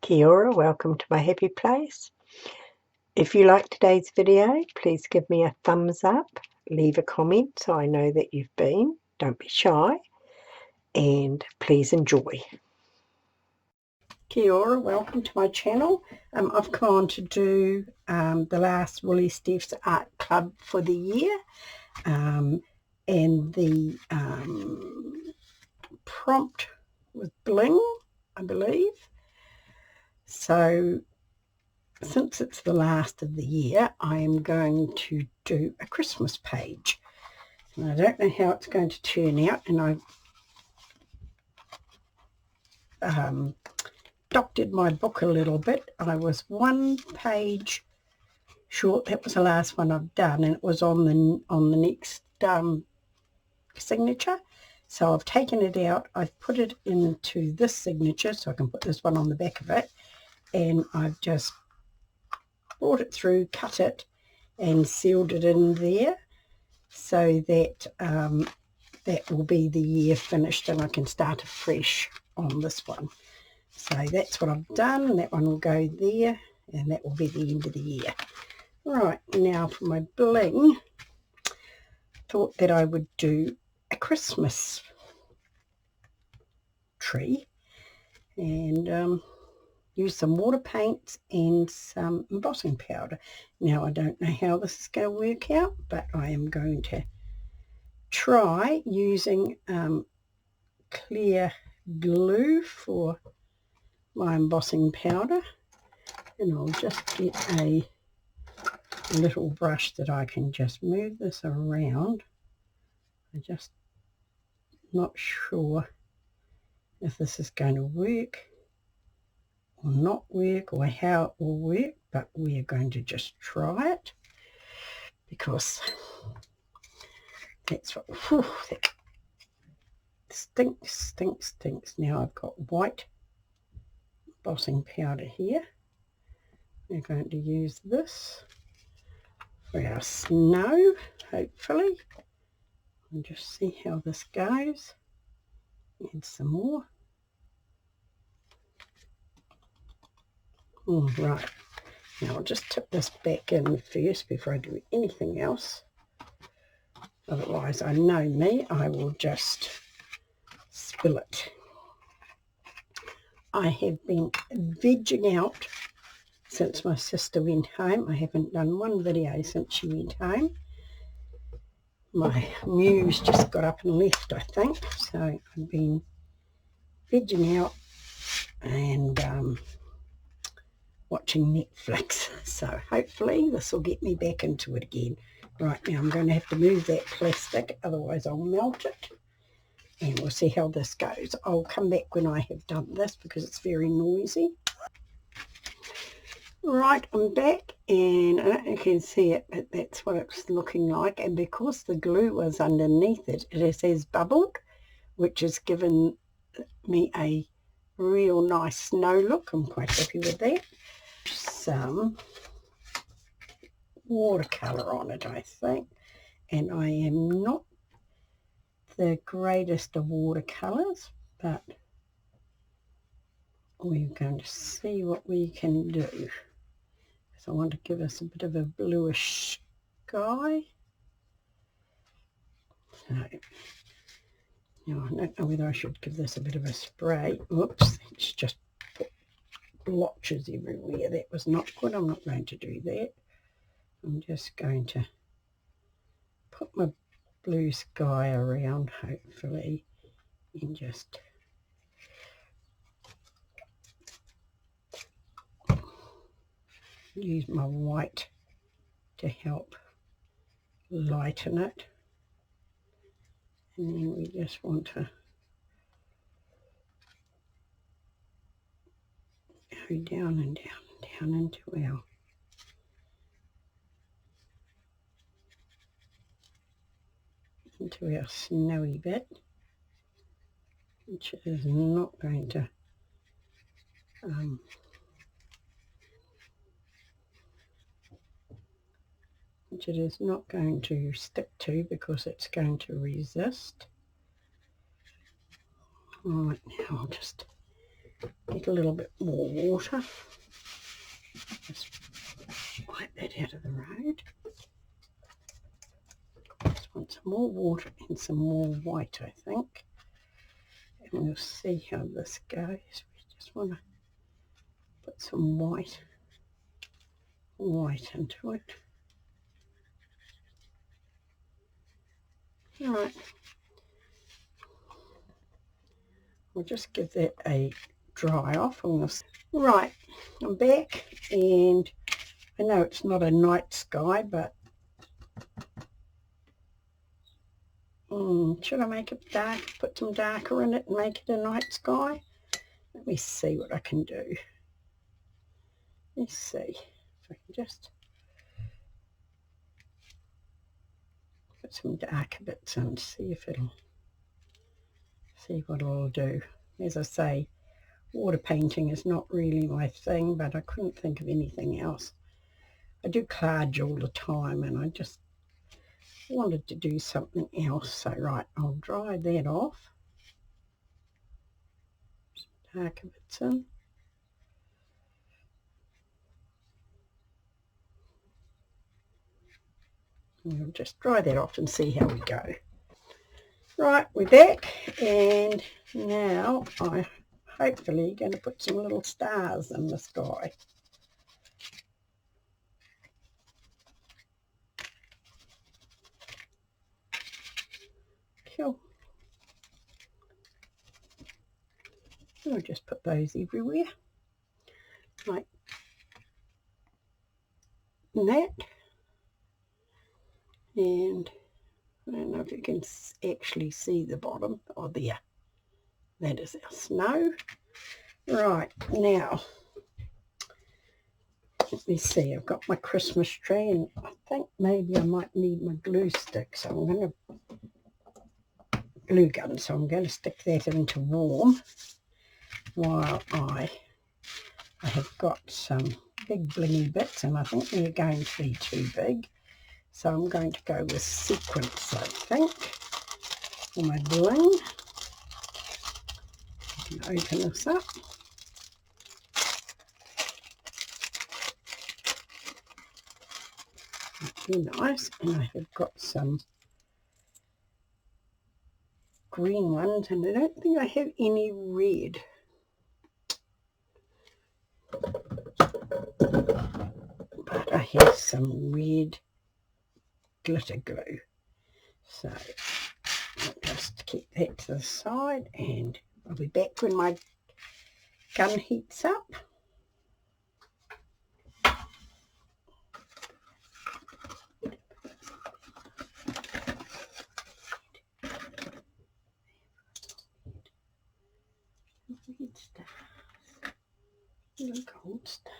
Kia ora, welcome to my happy place. If you like today's video, please give me a thumbs up, leave a comment so I know that you've been, don't be shy, and please enjoy. Kia ora, welcome to my channel. I've gone to do the last Woolly Steph's Art Club for the year, and the prompt was Bling, I believe. So since it's the last of the year, I am going to do a Christmas page. And I don't know how it's going to turn out, and I've doctored my book a little bit. I was one page short. That was the last one I've done, and it was on the next signature. So I've taken it out, I've put it into this signature so I can put this one on the back of it, and I've just brought it through, cut it and sealed it in there so that that will be the year finished and I can start afresh on this one. So that's what I've done. That one will go there and that will be the end of the year. Right, now for my bling, thought that I would do a Christmas tree and use some water paints and some embossing powder. Now I don't know how this is going to work out, but I am going to try using clear glue for my embossing powder, and I'll just get a little brush that I can just move this around. I'm just not sure if this is going to work or not work or how it will work, but we are going to just try it because that's what, whew, that stinks. Now I've got white embossing powder here. We're going to use this for our snow, hopefully, and just see how this goes. Add some more. All right, now I'll just tip this back in first before I do anything else. Otherwise, I know me, I will just spill it. I have been vegging out since my sister went home. I haven't done one video since she went home. My muse just got up and left, I think. So I've been vegging out and watching Netflix. So hopefully this will get me back into it again. Right, now I'm going to have to move that plastic, otherwise I'll melt it. And we'll see how this goes. I'll come back when I have done this because it's very noisy. Right, I'm back, and I don't know if you can see it, but that's what it's looking like. And because the glue was underneath it, it has bubbled, which has given me a real nice snow look. I'm quite happy with that. Some watercolour on it, I think. And I am not the greatest of watercolours, but we're going to see what we can do. So I want to give us a bit of a bluish sky. So now I don't know whether I should give this a bit of a spray. Whoops, it's just put blotches everywhere. That was not good. I'm not going to do that. I'm just going to put my blue sky around, hopefully, and just use my white to help lighten it. And then we just want to go down and down and down into our snowy bit, which is not going to which it is not going to stick to because it's going to resist. Right, now I'll just get a little bit more water. Just wipe that out of the road. Just want some more water and some more white, I think. And we'll see how this goes. We just want to put some white into it. All right. We'll just give that a dry off on this. Right, I'm back, and I know it's not a night sky, but should I make it dark, put some darker in it and make it a night sky? Let me see what I can do. Let's see if I can just put some darker bits in, see what it'll do. As I say, water painting is not really my thing, but I couldn't think of anything else. I do cards all the time, and I just wanted to do something else. So right, I'll dry that off. Some darker bits in. And we'll just dry that off and see how we go. Right, we're back, and now I'm hopefully going to put some little stars in the sky. Cool. I'll just put those everywhere, like that. And I don't know if you can actually see the bottom. Oh, there. That is our snow. Right, now, let me see. I've got my Christmas tree, and I think maybe I might need my glue stick. So I'm going to glue gun. So I'm going to stick that into warm while I have got some big blingy bits, and I think they're going to be too big. So I'm going to go with sequins, I think, for my bling. I can open this up. That'd be nice. And I have got some green ones, and I don't think I have any red. But I have some red glitter glue. So I'll just keep that to the side, and I'll be back when my gun heats up. Red stars, little gold stars.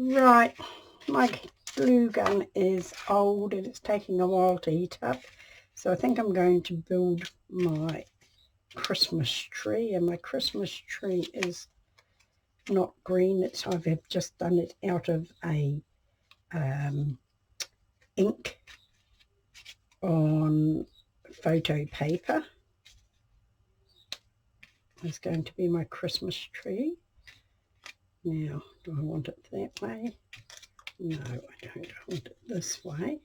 Right, my glue gun is old and it's taking a while to heat up, so I think I'm going to build my Christmas tree, and my Christmas tree is not green. I've just done it out of a ink on photo paper. It's going to be my Christmas tree. Now, do I want it that way? No, I don't. I want it this way.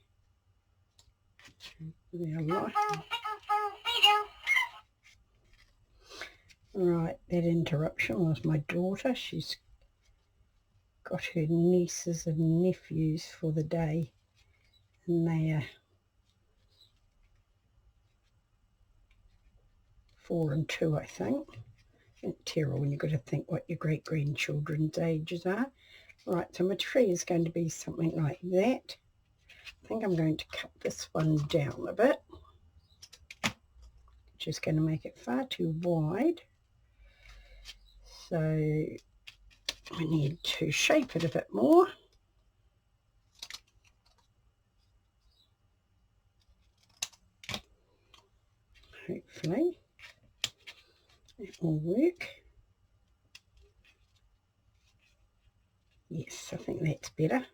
Right, that interruption was my daughter. She's got her nieces and nephews for the day, and they are 4 and 2, I think. It's terrible when you've got to think what your great-grandchildren's ages are. Right, so my tree is going to be something like that. I think I'm going to cut this one down a bit, which is going to make it far too wide. So we need to shape it a bit more. Hopefully it will work. Yes, I think that's better.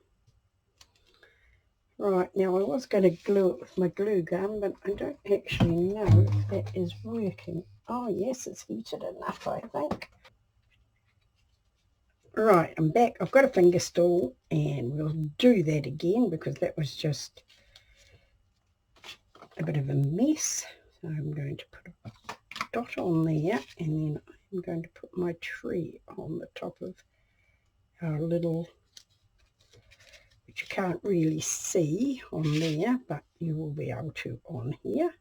Right, now I was going to glue it with my glue gun, but I don't actually know if that is working. Oh yes, it's heated enough, I think. Right, I'm back. I've got a finger stool, and we'll do that again because that was just a bit of a mess. So I'm going to put a dot on there, and then I'm going to put my tree on the top of our little, which you can't really see on there, but you will be able to on here.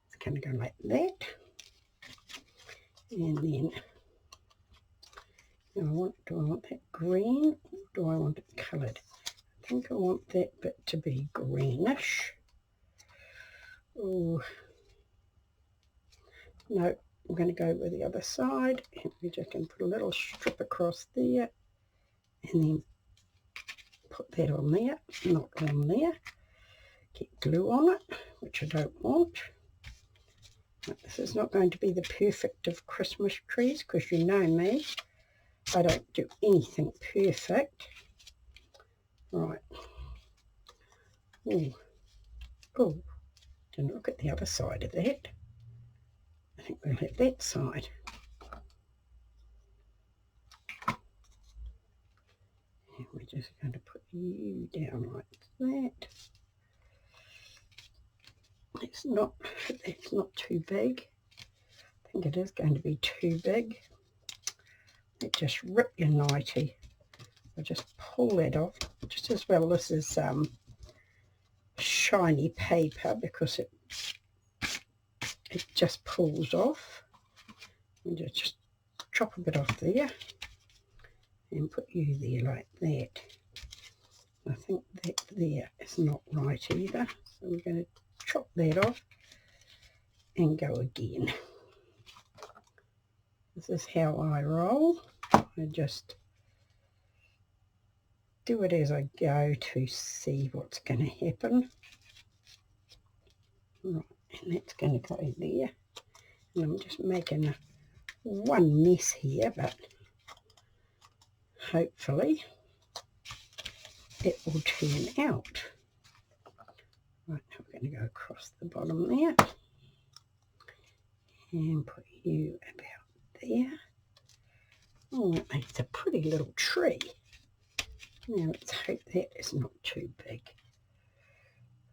It's going to go like that. And then, do I want that green, or do I want it coloured? I think I want that bit to be greenish. Oh, no, I'm going to go with the other side, and we just can put a little strip across there, and then put that on there, not on there. Get glue on it, which I don't want. This is not going to be the perfect of Christmas trees, because you know me, I don't do anything perfect. Right. Oh, didn't look at the other side of that. I think we'll have that side. And we're just going to put you down like that. That's not too big. I think it is going to be too big. It just rip your nightie. I'll just pull that off. Just as well, this is shiny paper because it just pulls off. And just chop a bit off there and put you there like that. I think that there is not right either, so we're going to chop that off and go again. This is how I roll. I just do it as I go to see what's going to happen. Right, and that's going to go there. And I'm just making one mess here, but hopefully it will turn out. Right, now we're going to go across the bottom there and put you about there. Oh, that makes a pretty little tree. Now let's hope that is not too big.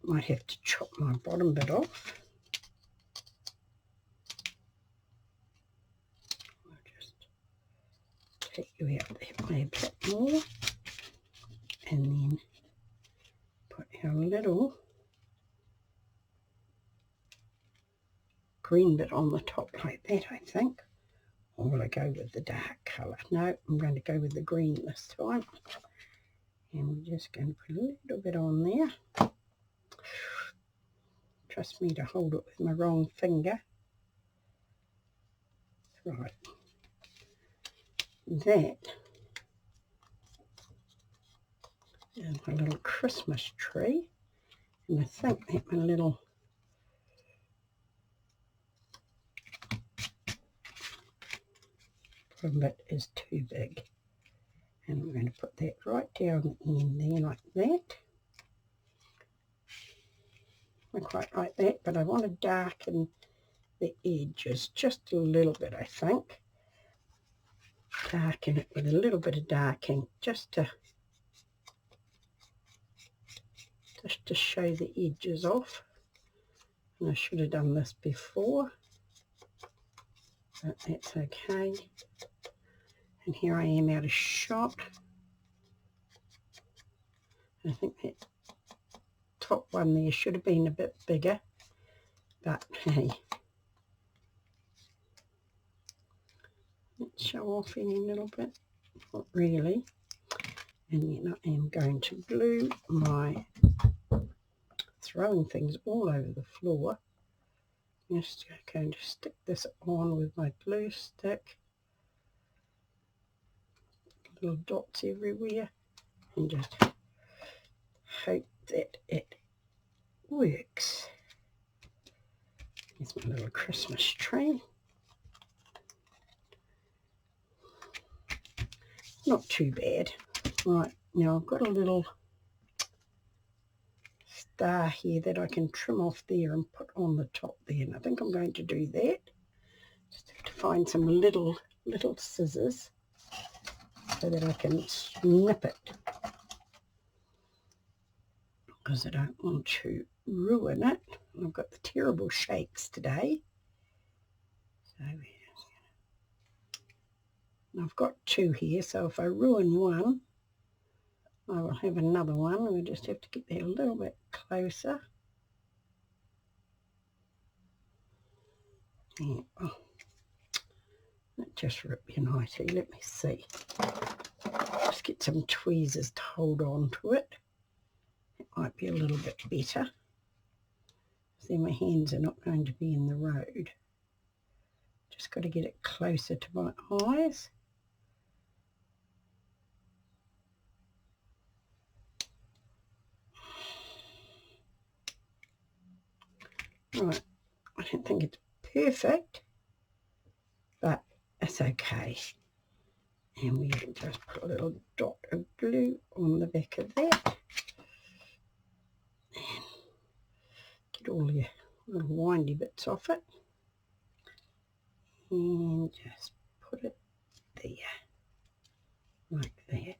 Might have to chop my bottom bit off. I'll just take you out that way a bit more, and then put our little green bit on the top like that, I think. Or will I go with the dark colour? No, I'm going to go with the green this time. And we're just going to put a little bit on there. Trust me to hold it with my wrong finger. Right. That And my little Christmas tree. And I think that my little bit is too big. And I'm going to put that right down in there like that. Not quite like that, but I want to darken the edges just a little bit, I think. Darken it with a little bit of dark ink just to show the edges off. And I should have done this before, but that's okay. And here I am out of shot. I think that top one there should have been a bit bigger, but hey, let's show off any little bit, not really. And then I am going to glue my, throwing things all over the floor. Just going to stick this on with my glue stick, little dots everywhere, and just hope that it works. Here's my little Christmas tree. Not too bad. Right, now I've got a little star here that I can trim off there and put on the top there, and I think I'm going to do that. Just have to find some little scissors so that I can snip it, because I don't want to ruin it. I've got the terrible shakes today, so I've got two here, so if I ruin one I will have another one. We just have to get that a little bit closer. Yeah. Oh, that just ripped me nicely. Let me see. Just get some tweezers to hold on to it. It might be a little bit better. Then my hands are not going to be in the road. Just got to get it closer to my eyes. Right, I don't think it's perfect, but it's okay. And we can just put a little dot of glue on the back of that. And get all your little windy bits off it. And just put it there, like that.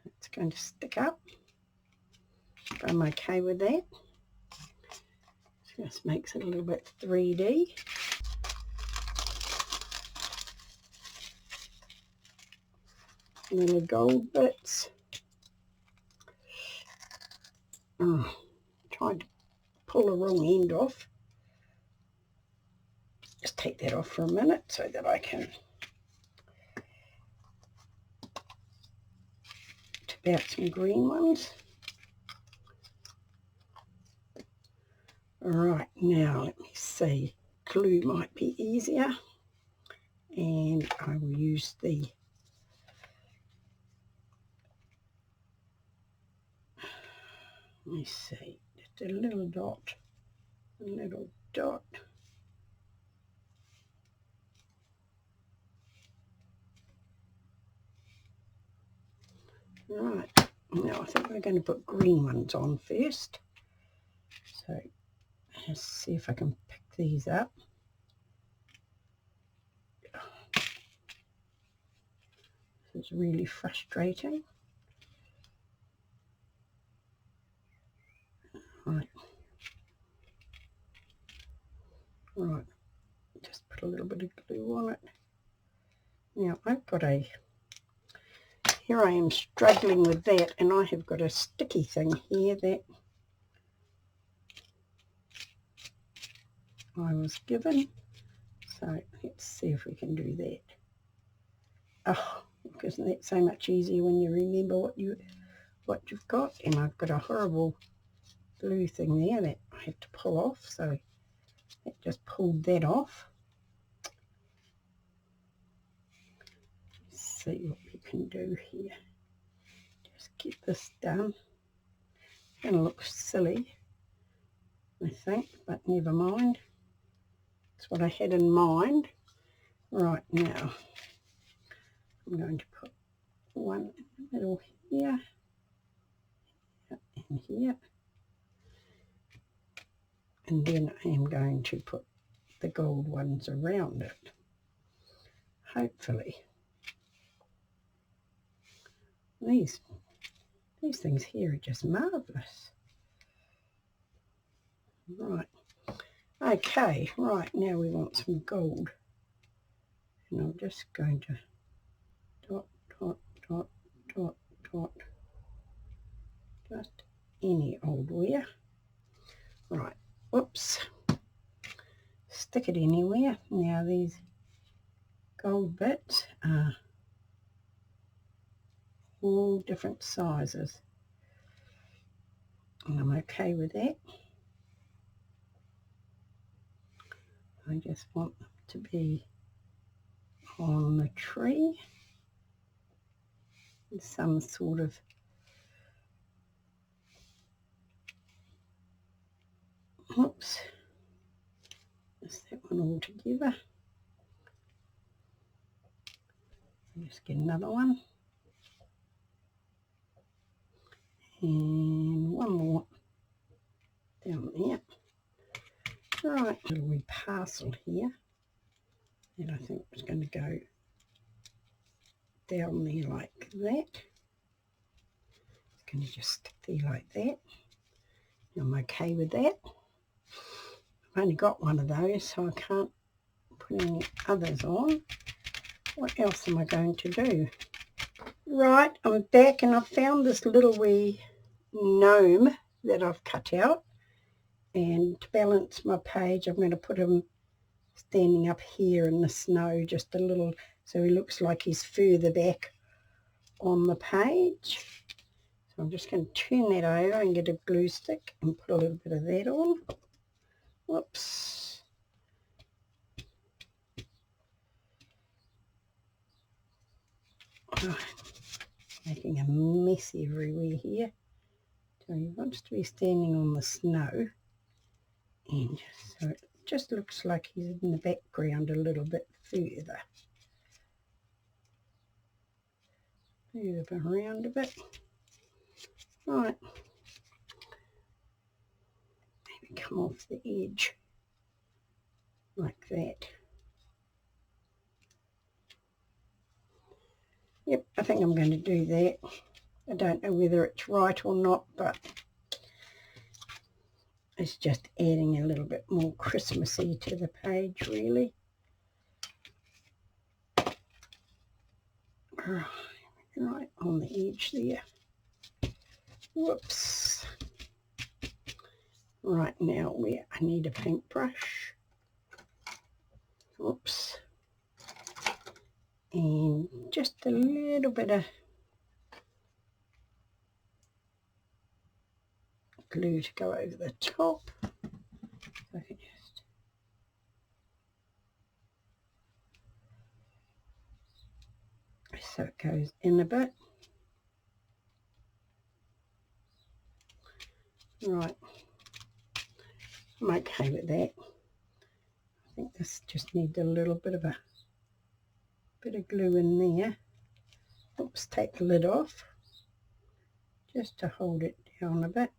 It's going to stick up. I'm okay with that. Just makes it a little bit 3D. Little gold bits. Oh, tried to pull the wrong end off. Just take that off for a minute so that I can tip out some green ones. Alright, now let me see. Glue might be easier, and I will use the let me see, just a little dot, a little dot. Right, now I think we're going to put green ones on first. So let's see if I can pick these up. This is really frustrating. Right. Right, just put a little bit of glue on it. Now I've got here I am struggling with that, and I have got a sticky thing here that I was given. So let's see if we can do that. Oh, isn't that so much easier when you remember what you've got? And I've got a horrible glue thing there that I have to pull off, so it just pulled that off. Let's see what we can do here. get this done. It's going to look silly, I think, but never mind. That's what I had in mind. Right, now I'm going to put one in the middle here and here, and then I am going to put the gold ones around it, hopefully. These things here are just marvellous. Right, okay, right, now we want some gold, and I'm just going to dot, dot, dot, dot, dot, just any old where. Right, whoops, stick it anywhere. Now these gold bits are all different sizes, and I'm okay with that. I just want them to be on the tree with some sort of oops, just that one all together. Just get another one and one more down there. Right, a little wee parcel here that I think is going to go down there like that. It's going to just stick there like that. I'm okay with that. I've only got one of those, so I can't put any others on. What else am I going to do? Right, I'm back and I've found this little wee gnome that I've cut out, and to balance my page I'm going to put him standing up here in the snow just a little, so he looks like he's further back on the page. So I'm just going to turn that over and get a glue stick and put a little bit of that on. Whoops. Oh, making a mess everywhere here. So he wants to be standing on the snow, and just, so it just looks like he's in the background a little bit further. Move him around a bit. Right. Maybe come off the edge like that. Yep, I think I'm going to do that. I don't know whether it's right or not, but it's just adding a little bit more Christmassy to the page, really. Right on the edge there. Whoops. Right, now where I need a paintbrush. Whoops. And just a little bit of glue to go over the top. So, so it goes in a bit. Right, I'm okay with that. I think this just needs a little bit of glue in there. Oops, take the lid off just to hold it down a bit.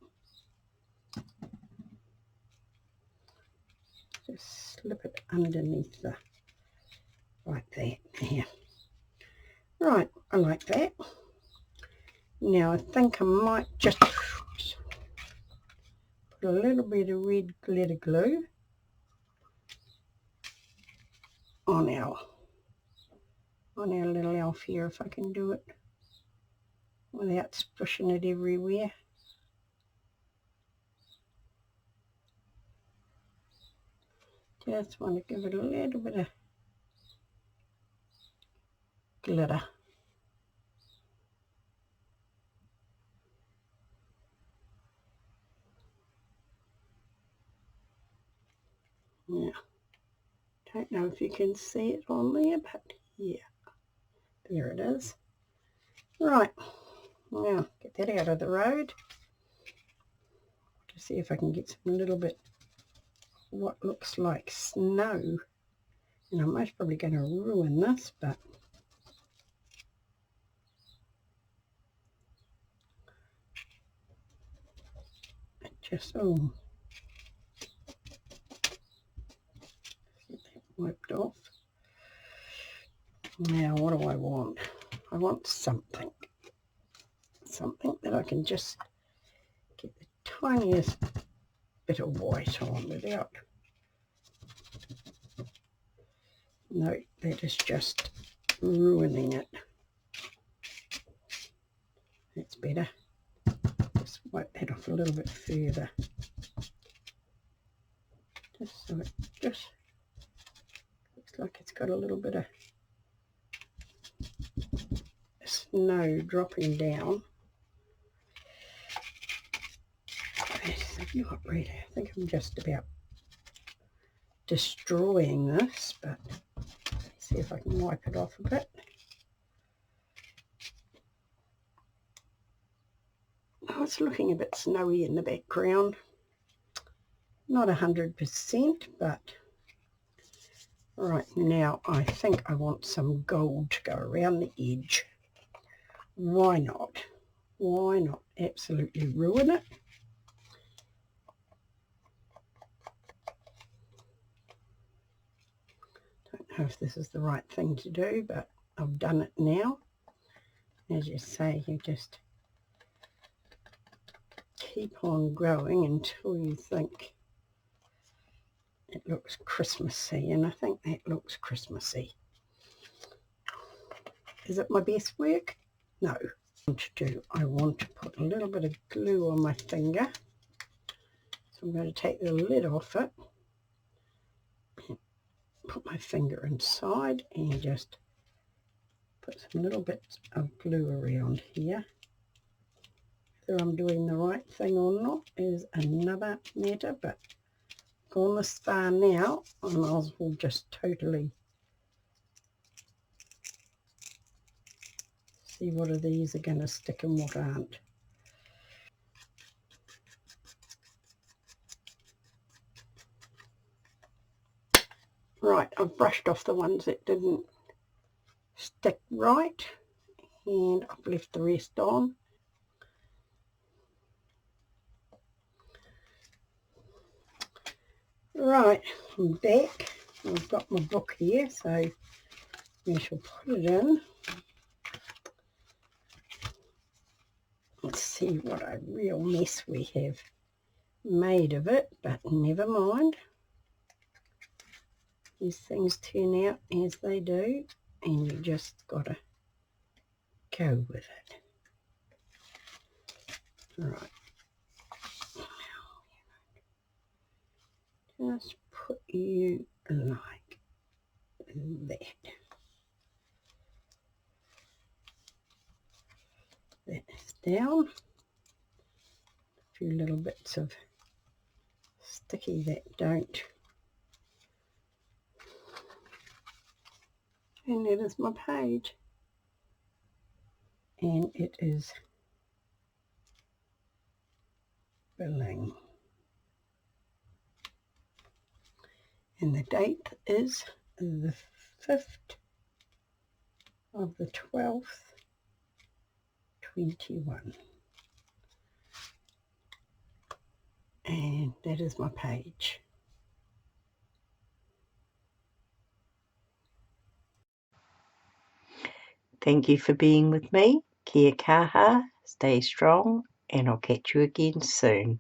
Just slip it underneath the, like that, there. Right, I like that. Now I think I might just put a little bit of red glitter glue on our little elf here, if I can do it without splashing it everywhere. Just want to give it a little bit of glitter. Yeah, don't know if you can see it on there, but yeah, there it is. Right, Now, get that out of the road. To see if I can get some little bit what looks like snow. And I'm most probably going to ruin this, but it just, oh, get that wiped off. Now, what do I want? I want something that I can just get the tiniest bit of white on without. No, that is just ruining it. That's better. Just wipe that off a little bit further. Just so it just looks like it's got a little bit of snow dropping down. That's not really. I think I'm just about destroying this, but let's see if I can wipe it off a bit. Oh, it's looking a bit snowy in the background. Not 100%, but right now I think I want some gold to go around the edge. Why not? Why not absolutely ruin it? Don't know if this is the right thing to do, but I've done it now. As you say, you just keep on growing until you think it looks Christmassy, and I think that looks Christmassy. Is it my best work? No. I want to put a little bit of glue on my finger. So I'm going to take the lid off it, put my finger inside and just put some little bits of glue around here. Whether I'm doing the right thing or not is another matter, but gone this far now, I might as well just totally see what of these are going to stick and what aren't. Right, I've brushed off the ones that didn't stick right, and I've left the rest on. Right, I'm back. I've got my book here, so we shall put it in. Let's see what a real mess we have made of it, but never mind. These things turn out as they do, and you just gotta go with it. Right. Just put you like that. That's down. A few little bits of sticky that don't. And that is my page. And it is Bling. And the date is the 5th of the 12th, 21. And that is my page. Thank you for being with me. Kia kaha, stay strong, and I'll catch you again soon.